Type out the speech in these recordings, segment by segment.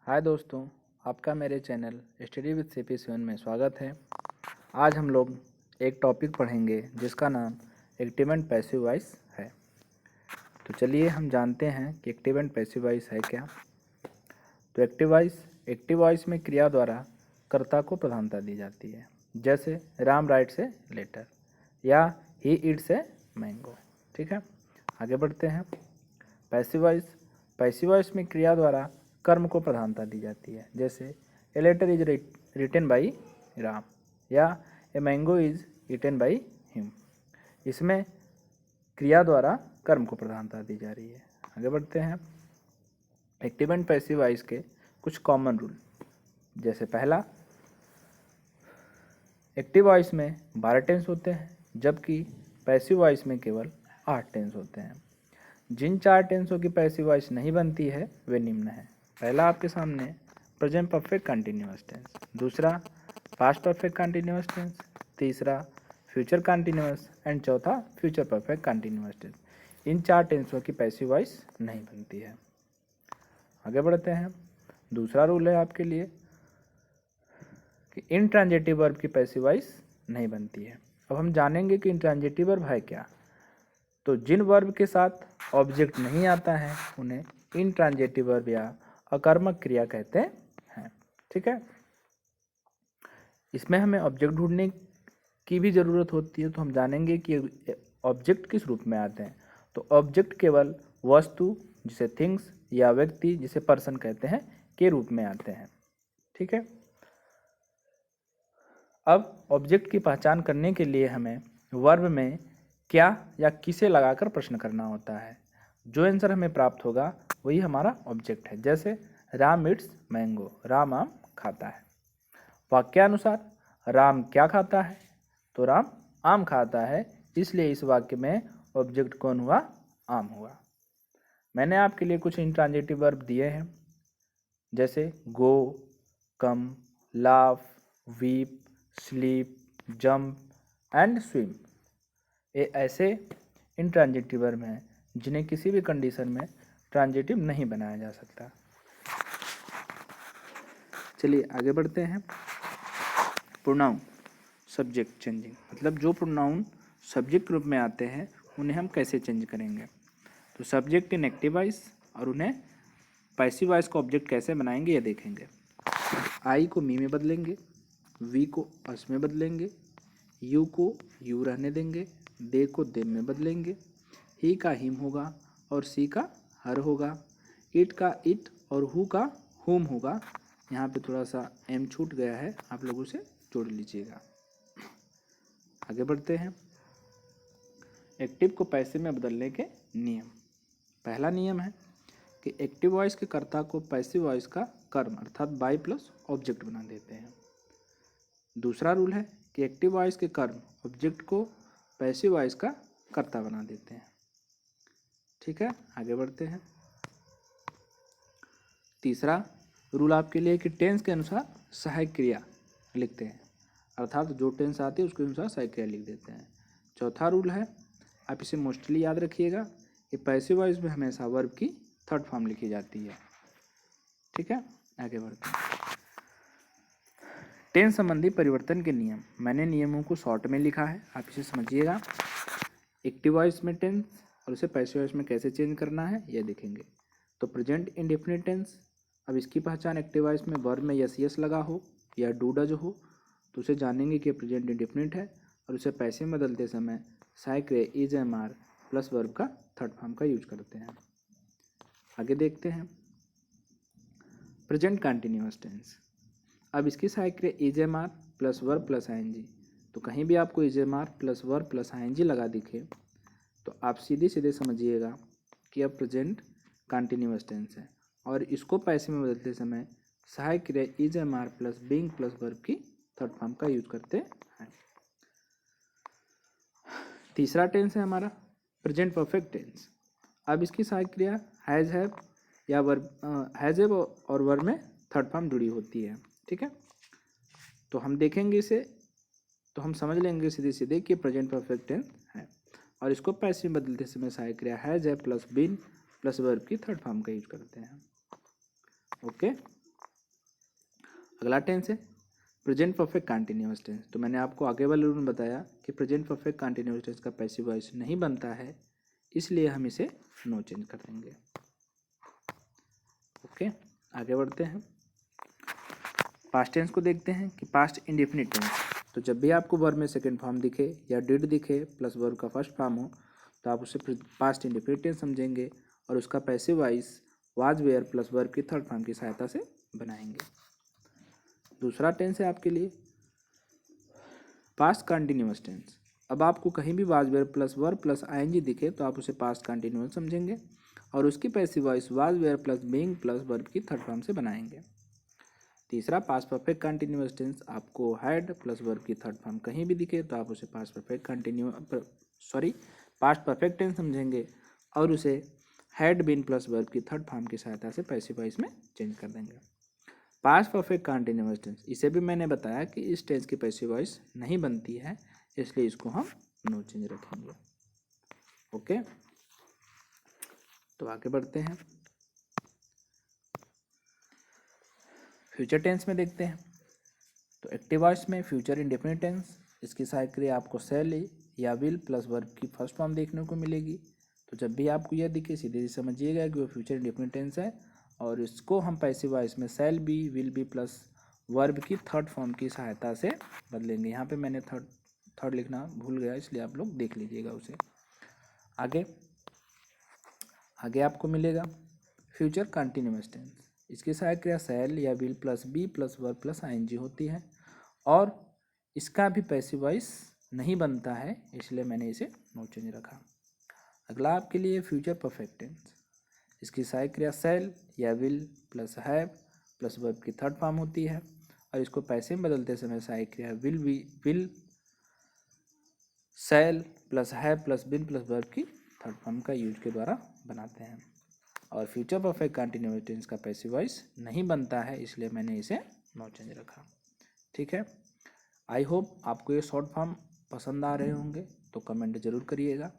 हाय दोस्तों, आपका मेरे चैनल स्टडी विद CP7 में स्वागत है। आज हम लोग एक टॉपिक पढ़ेंगे जिसका नाम एक्टिव एंड पैसिव वॉइस है। तो चलिए हम जानते हैं कि एक्टिव एंड पैसिव वॉइस है क्या। तो एक्टिव वॉइस में क्रिया द्वारा कर्ता को प्रधानता दी जाती है, जैसे राम राइट्स ए लेटर या ही ईट्स ए मैंगो। ठीक है, आगे बढ़ते हैं। पैसिव वॉइस में क्रिया द्वारा कर्म को प्रधानता दी जाती है, जैसे a letter is written by Ram या a mango is eaten by him. इसमें क्रिया द्वारा कर्म को प्रधानता दी जा रही है। आगे बढ़ते हैं। एक्टिव एंड पैसिव वॉइस के कुछ कॉमन रूल, जैसे पहला, एक्टिव वॉइस में 12 टेंस होते हैं, जबकि पैसिव वॉइस में केवल 8 टेंस होते हैं। जिन 4 टेंसों की पैसिव वॉइस नहीं बनती है वे निम्न है। पहला आपके सामने प्रेजेंट परफेक्ट कंटिन्यूअस टेंस, दूसरा पास्ट परफेक्ट कंटिन्यूअस टेंस, तीसरा फ्यूचर कंटिन्यूअस एंड चौथा फ्यूचर परफेक्ट कंटिन्यूअस टेंस। इन 4 टेंसों की पैसिव वॉइस नहीं बनती है। आगे बढ़ते हैं। दूसरा रूल है आपके लिए कि इंट्रांजिटिव वर्ब की पैसिव वॉइस नहीं बनती है। अब हम जानेंगे कि इंट्रांजिटिव वर्ब है क्या। तो जिन वर्ब के साथ ऑब्जेक्ट नहीं आता है उन्हें इंट्रांजिटिव वर्ब या अकर्मक क्रिया कहते हैं। ठीक है, इसमें हमें ऑब्जेक्ट ढूंढने की भी ज़रूरत होती है। तो हम जानेंगे कि ऑब्जेक्ट किस रूप में आते हैं। तो ऑब्जेक्ट केवल वस्तु, जिसे थिंग्स, या व्यक्ति, जिसे पर्सन कहते हैं, के रूप में आते हैं। ठीक है, अब ऑब्जेक्ट की पहचान करने के लिए हमें वर्ब में क्या या किसे लगाकर प्रश्न करना होता है। जो आंसर हमें प्राप्त होगा वही हमारा ऑब्जेक्ट है। जैसे राम ईट्स मैंगो, राम आम खाता है। वाक्यानुसार राम क्या खाता है, तो राम आम खाता है, इसलिए इस वाक्य में ऑब्जेक्ट कौन हुआ, आम हुआ। मैंने आपके लिए कुछ इंट्रांजिटिव वर्ब दिए हैं, जैसे go, come, laugh, weep, sleep, jump and swim. ये ऐसे इंट्रांजिटिव वर्ब हैं जिन्हें किसी भी कंडीशन में ट्रांजिटिव नहीं बनाया जा सकता। चलिए आगे बढ़ते हैं। प्रोनाउन सब्जेक्ट चेंजिंग, मतलब जो प्रोनाउन सब्जेक्ट रूप में आते हैं उन्हें हम कैसे चेंज करेंगे। तो सब्जेक्ट इन एक्टिव वॉइस और उन्हें पैसिव वॉइस का ऑब्जेक्ट कैसे बनाएंगे ये देखेंगे। आई को मी में बदलेंगे, वी को अस में बदलेंगे, यू को यू रहने देंगे, दे को देम में बदलेंगे, ही का हिम होगा और सी का हर होगा, इट का इट और हु का हुम होगा। यहाँ पे थोड़ा सा एम छूट गया है, आप लोगों से जोड़ लीजिएगा। आगे बढ़ते हैं। एक्टिव को पैसिव में बदलने के नियम। पहला नियम है कि एक्टिव वॉइस के कर्ता को पैसिव वॉइस का कर्म अर्थात बाई प्लस ऑब्जेक्ट बना देते हैं। दूसरा रूल है कि एक्टिव वॉइस के कर्म ऑब्जेक्ट को पैसिव वॉइस का कर्ता बना देते हैं। ठीक है, आगे बढ़ते हैं। तीसरा रूल आपके लिए कि टेंस के अनुसार सहायक क्रिया लिखते हैं, अर्थात जो टेंस आती है उसके अनुसार सहायक क्रिया लिख देते हैं। चौथा रूल है, आप इसे मोस्टली याद रखिएगा, कि पैसिव वॉइस में हमेशा वर्ब की थर्ड फॉर्म लिखी जाती है। ठीक है, आगे बढ़ते हैं। टेंस संबंधी परिवर्तन के नियम। मैंने नियमों को शॉर्ट में लिखा है, आप इसे समझिएगा। एक्टिव वॉइस में टेंस और उसे पैसिव वॉइस में कैसे चेंज करना है यह देखेंगे। तो प्रेजेंट इंडेफिनिट टेंस, अब इसकी पहचान एक्टिव वॉइस में वर्ब में यस यस लगा हो या डू डज हो तो उसे जानेंगे कि प्रेजेंट इंडेफिनिट है, और उसे पैसिव में बदलते समय सहायक क्रिया is am are plus verb का थर्ड फॉर्म का यूज करते हैं। आगे देखते हैं। प्रेजेंट कंटिन्यूअस टेंस, अब इसकी सहायक क्रिया is am are plus verb plus ING. तो कहीं भी आपको is am are plus verb plus ING लगा दिखे तो आप सीधे सीधे समझिएगा कि अब प्रेजेंट कंटिन्यूअस टेंस है, और इसको पैसिव में बदलते समय सहायक क्रिया is am are plus being plus verb की थर्ड फॉर्म का यूज करते हैं। तीसरा टेंस है हमारा प्रेजेंट परफेक्ट टेंस। अब इसकी सहायक क्रिया हैज हैव या वर्ब हैज हैव और वर्ब में थर्ड फॉर्म जुड़ी होती है। ठीक है, तो हम देखेंगे इसे तो हम समझ लेंगे सीधे सीधे कि प्रेजेंट परफेक्ट टेंस है, और इसको पैसिव में बदलते समय सहायक क्रिया has have plus been plus verb की थर्ड फॉर्म का यूज करते हैं। ओके, अगला टेंस है प्रेजेंट परफेक्ट कंटिन्यूअस टेंस। तो मैंने आपको आगे वाले रूल में बताया कि प्रेजेंट परफेक्ट कंटिन्यूअस टेंस का पैसिव वॉइस नहीं बनता है, इसलिए हम इसे नो चेंज कर देंगे। ओके, आगे बढ़ते हैं। पास्ट टेंस को देखते हैं कि पास्ट इंडेफिनिट टेंस। तो जब भी आपको वर्ब में सेकंड फॉर्म दिखे या डिड दिखे प्लस वर्ब का फर्स्ट फॉर्म हो तो आप उसे पास्ट इंडेफिनिट टेंस समझेंगे और उसका passive voice was were plus verb की थर्ड फॉर्म की सहायता से बनाएंगे। दूसरा टेंस है आपके लिए पास्ट कंटिन्यूअस टेंस। अब आपको कहीं भी was were plus verb plus ING दिखे तो आप उसे पास्ट कंटिन्यूअस समझेंगे और उसकी passive voice was were plus being plus verb की थर्ड फॉर्म से बनाएंगे। तीसरा पास्ट परफेक्ट कंटिन्यूअस टेंस, आपको हैड प्लस वर्ब की थर्ड फॉर्म कहीं भी दिखे तो आप उसे पास्ट परफेक्ट टेंस समझेंगे और उसे हैड बीन प्लस वर्ब की थर्ड फॉर्म की सहायता से पैसिव वॉइस में चेंज कर देंगे। पास्ट परफेक्ट कंटिन्यूअस टेंस, इसे भी मैंने बताया कि इस टेंस की पैसिव वॉइस नहीं बनती है, इसलिए इसको हम नो चेंज रखेंगे। ओके, तो आगे बढ़ते हैं। फ्यूचर टेंस में देखते हैं। तो एक्टिव वॉइस में फ्यूचर इंडेफिनिट टेंस, इसकी सहायक क्रिया आपको सेल या विल प्लस वर्ब की फर्स्ट फॉर्म देखने को मिलेगी। तो जब भी आपको यह दिखे सीधे ही समझिएगा कि वो फ्यूचर इंडेफिनिट टेंस है और इसको हम पैसिव वॉइस में shall be will be plus verb की थर्ड फॉर्म की सहायता से बदलेंगे। यहाँ पे मैंने थर्ड लिखना भूल गया, इसलिए आप लोग देख लीजिएगा उसे। आगे आपको मिलेगा फ्यूचर कंटिन्यूअस टेंस, इसकी सहायक क्रिया सेल या will plus be plus verb plus ING होती है और इसका भी पैसिव वॉइस नहीं बनता है, इसलिए मैंने इसे नो चेंज रखा। अगला आपके लिए फ्यूचर परफेक्ट टेंस, इसकी सहायक क्रिया सेल या will plus have plus verb की थर्ड फॉर्म होती है और इसको पैसे में बदलते समय सहायक क्रिया will shall plus have plus been plus verb की थर्ड फॉर्म का यूज के द्वारा बनाते हैं और फ्यूचर परफेक्ट कंटिन्यूअस टेंस का पैसिव वॉइस नहीं बनता है, इसलिए मैंने इसे नो चेंज रखा। ठीक है, आई होप आपको ये शॉर्ट फॉर्म पसंद आ रहे होंगे, तो कमेंट जरूर करिएगा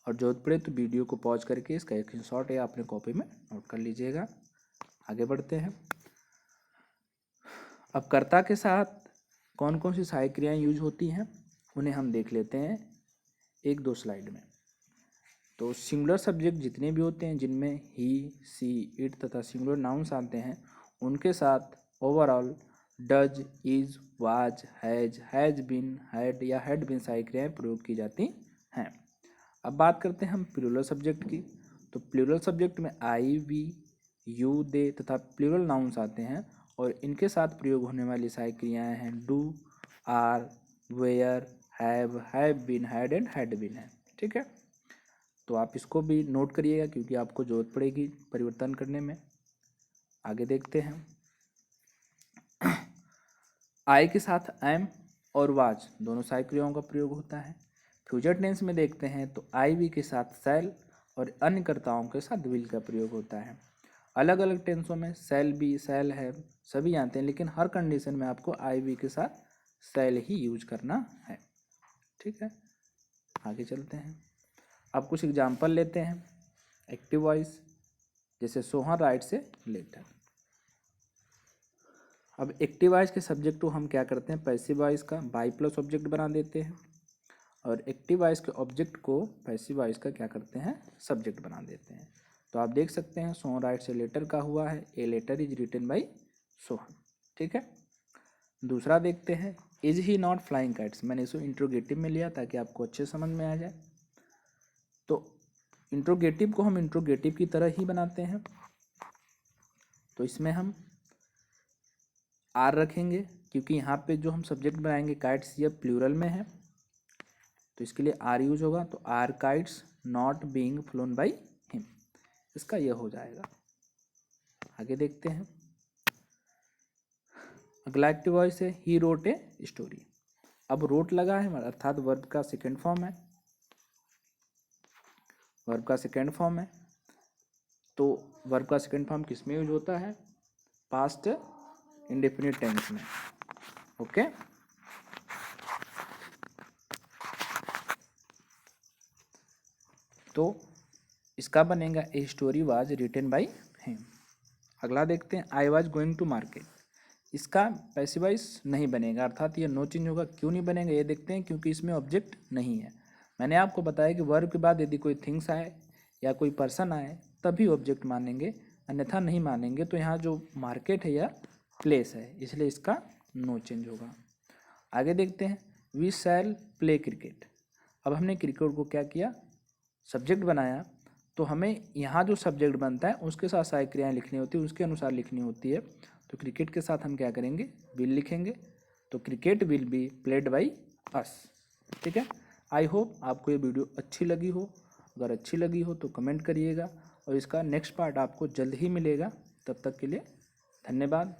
और जरूरत पड़े तो वीडियो को पॉज करके इसका एक शॉर्ट या अपने कॉपी में नोट कर लीजिएगा। आगे बढ़ते हैं। अब कर्ता के साथ कौन कौन सी सहायक क्रियाएं यूज होती हैं उन्हें हम देख लेते हैं एक दो स्लाइड में। तो सिंगुलर सब्जेक्ट जितने भी होते हैं जिनमें ही सी इट तथा सिंगुलर नाउन्स आते हैं उनके साथ overall does is was has been had या हैड बीन सहायक क्रियाएं प्रयोग की जाती हैं। अब बात करते हैं हम प्लूरल सब्जेक्ट की। तो प्लूरल सब्जेक्ट में आई वी यू दे तथा प्लूरल नाउन्स आते हैं और इनके साथ प्रयोग होने वाली सहायक क्रियाएं हैं do are were have been had and had been है। ठीक है, तो आप इसको भी नोट करिएगा क्योंकि आपको जरूरत पड़ेगी परिवर्तन करने में। आगे देखते हैं। आई के साथ एम और वाज दोनों सहायक क्रियाओं का प्रयोग होता है। फ्यूचर टेंस में देखते हैं तो आई वी के साथ सेल और अन्य कर्ताओं के साथ विल का प्रयोग होता है। अलग अलग टेंसों में सेल बी सेल है सभी आते हैं, लेकिन हर कंडीशन में आपको आई वी के साथ सेल ही यूज करना है। ठीक है, आगे चलते हैं। अब कुछ एग्जाम्पल लेते हैं एक्टिव वॉइस, जैसे सोहन राइट्स ए लेटर। अब एक्टिव वॉइस के सब्जेक्ट को हम क्या करते हैं पैसिव वॉइस का बाई प्लस ऑब्जेक्ट बना देते हैं और एक्टिव वॉइस के ऑब्जेक्ट को पैसिव वॉइस का क्या करते हैं सब्जेक्ट बना देते हैं। तो आप देख सकते हैं सोहन राइट्स ए लेटर का हुआ है a letter is written by Sohan. ठीक है, दूसरा देखते हैं is he not flying kites. मैंने इसको इंट्रोगेटिव में लिया ताकि आपको अच्छे समझ में आ जाए। तो इंट्रोगेटिव को हम इंट्रोगेटिव की तरह ही बनाते हैं। तो इसमें हम आर रखेंगे क्योंकि यहाँ पे जो हम सब्जेक्ट बनाएंगे काइट्स यह प्लूरल में है, तो इसके लिए आर यूज होगा। तो are kites not being flown by him, इसका यह हो जाएगा। आगे देखते हैं। अगला एक्टिव वॉइस है ही रोट ए स्टोरी। अब रोट लगा है अर्थात वर्ब का सेकेंड फॉर्म है, वर्ब का सेकेंड फॉर्म है। तो वर्ब का सेकेंड फॉर्म किस में यूज होता है पास्ट इंडेफिनिट टेंस में। ओके, तो इसका बनेगा a story was written by him. अगला देखते हैं, I was going to market. इसका पैसिव वॉइस नहीं बनेगा, अर्थात ये नो चेंज होगा। क्यों नहीं बनेगा ये देखते हैं, क्योंकि इसमें ऑब्जेक्ट नहीं है। मैंने आपको बताया कि वर्ब के बाद यदि कोई थिंग्स आए या कोई पर्सन आए तभी ऑब्जेक्ट मानेंगे, अन्यथा नहीं मानेंगे। तो यहाँ जो मार्केट है या प्लेस है, इसलिए इसका नो चेंज होगा। आगे देखते हैं, वी शैल प्ले क्रिकेट। अब हमने क्रिकेट को क्या किया, सब्जेक्ट बनाया, तो हमें यहाँ जो सब्जेक्ट बनता है उसके साथ सारी क्रियाएँ लिखनी होती है, उसके अनुसार लिखनी होती है। तो क्रिकेट के साथ हम क्या करेंगे, विल लिखेंगे। तो cricket will be played by us. ठीक है। आई होप आपको ये वीडियो अच्छी लगी हो। अगर अच्छी लगी हो तो कमेंट करिएगा, और इसका नेक्स्ट पार्ट आपको जल्द ही मिलेगा। तब तक के लिए धन्यवाद।